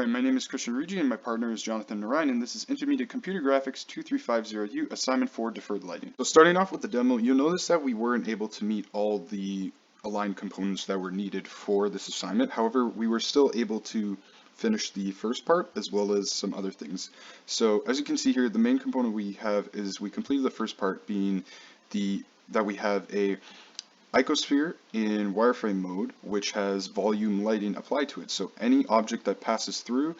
Hi, my name is Christian Rigi and my partner is Jonathan Narayan, and this is Intermediate Computer Graphics 2350U, Assignment 4, Deferred Lighting. So starting off with the demo, you'll notice that we weren't able to meet all the aligned components that were needed for this assignment. However, we were still able to finish the first part as well as some other things. So as you can see here, the main component we have is we completed the first part being that we have a icosphere in wireframe mode, which has volume lighting applied to it. So any object that passes through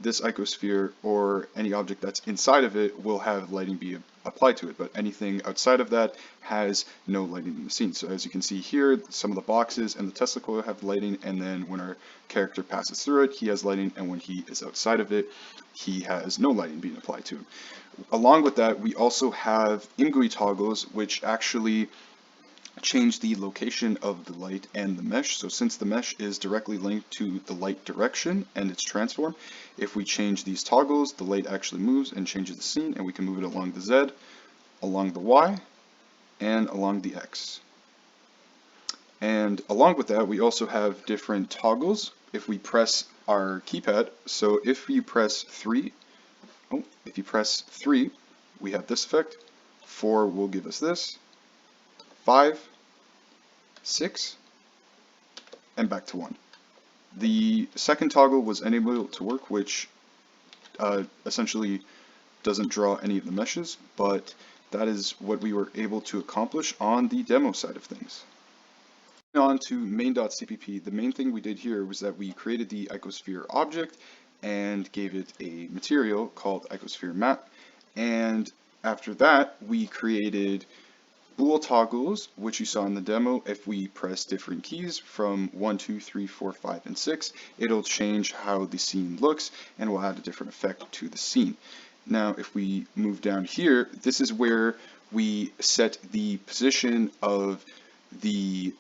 this icosphere or any object that's inside of it will have lighting be applied to it, but anything outside of that has no lighting in the scene. So as you can see here, some of the boxes and the Tesla coil have lighting, and then when our character passes through it, he has lighting, and when he is outside of it, he has no lighting being applied to him. Along with that, we also have ImGUI toggles, which actually change the location of the light and the mesh. So since the mesh is directly linked to the light direction and its transform, if we change these toggles, the light actually moves and changes the scene, and we can move it along the Z, along the Y, and along the X. And along with that, we also have different toggles if we press our keypad. So if you press 3, we have this effect. 4 will give us this. 5, 6, and back to 1. The second toggle was unable to work, which essentially doesn't draw any of the meshes, but that is what we were able to accomplish on the demo side of things. On to main.cpp, the main thing we did here was that we created the icosphere object and gave it a material called icosphere map, and after that we created bool toggles, which you saw in the demo. If we press different keys from 1, 2, 3, 4, 5, and 6, it'll change how the scene looks and will add a different effect to the scene. Now, if we move down here, this is where we set the position of the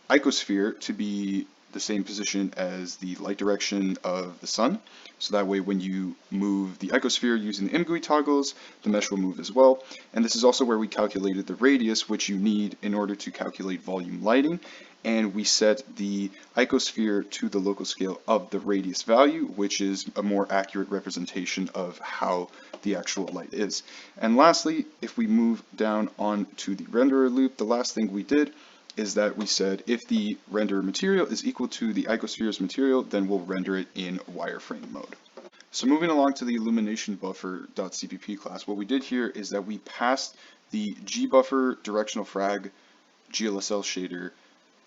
icosphere to be the same position as the light direction of the sun. So that way when you move the icosphere using the ImGUI toggles, the mesh will move as well. And this is also where we calculated the radius, which you need in order to calculate volume lighting. And we set the icosphere to the local scale of the radius value, which is a more accurate representation of how the actual light is. And lastly, if we move down onto the renderer loop, the last thing we did is that we said if the render material is equal to the icosphere's material, then we'll render it in wireframe mode. So moving along to the illumination buffer.cpp class, what we did here is that we passed the gbuffer directional frag GLSL shader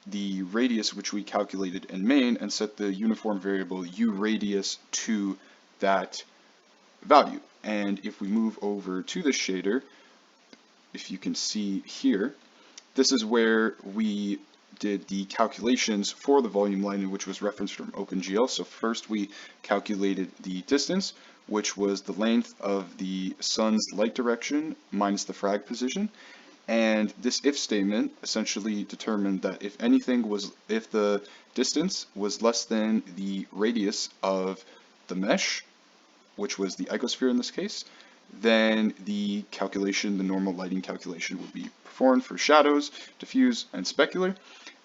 the radius which we calculated in main and set the uniform variable uradius to that value. And if we move over to the shader, if you can see here, this is where we did the calculations for the volume lighting, which was referenced from OpenGL. So first we calculated the distance, which was the length of the sun's light direction minus the frag position. And this if statement essentially determined that if the distance was less than the radius of the mesh, which was the icosphere in this case, then the normal lighting calculation would be performed for shadows, diffuse, and specular,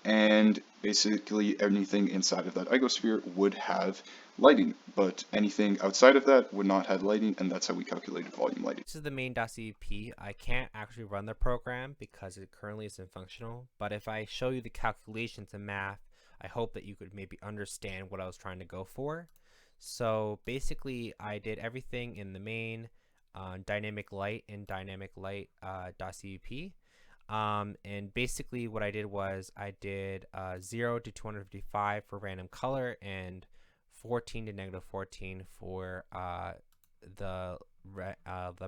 and basically anything inside of that icosphere would have lighting, but anything outside of that would not have lighting, and that's how we calculated volume lighting. This is the main.cpp. I can't actually run the program because it currently isn't functional, but if I show you the calculations and math, I hope that you could maybe understand what I was trying to go for. So basically, I did everything in the main dynamic light and dynamic light .cpp. And basically what I did was I did 0 to 255 for random color and 14 to -14 for the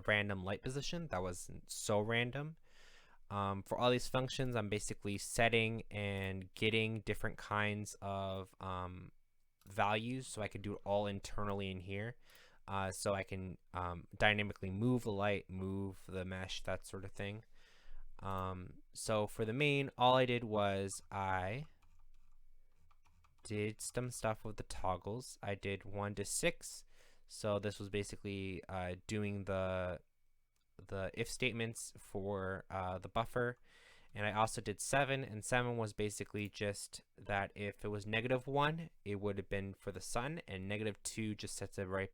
random light position. That was so random. For all these functions, I'm basically setting and getting different kinds of values, so I can do it all internally in here. So I can dynamically move the light, move the mesh, that sort of thing. So for the main, all I did was I did some stuff with the toggles. I did 1 to 6. So this was basically doing the if statements for the buffer. And I also did 7, and 7 was basically just that if it was -1, it would have been for the sun, and -2 just sets it right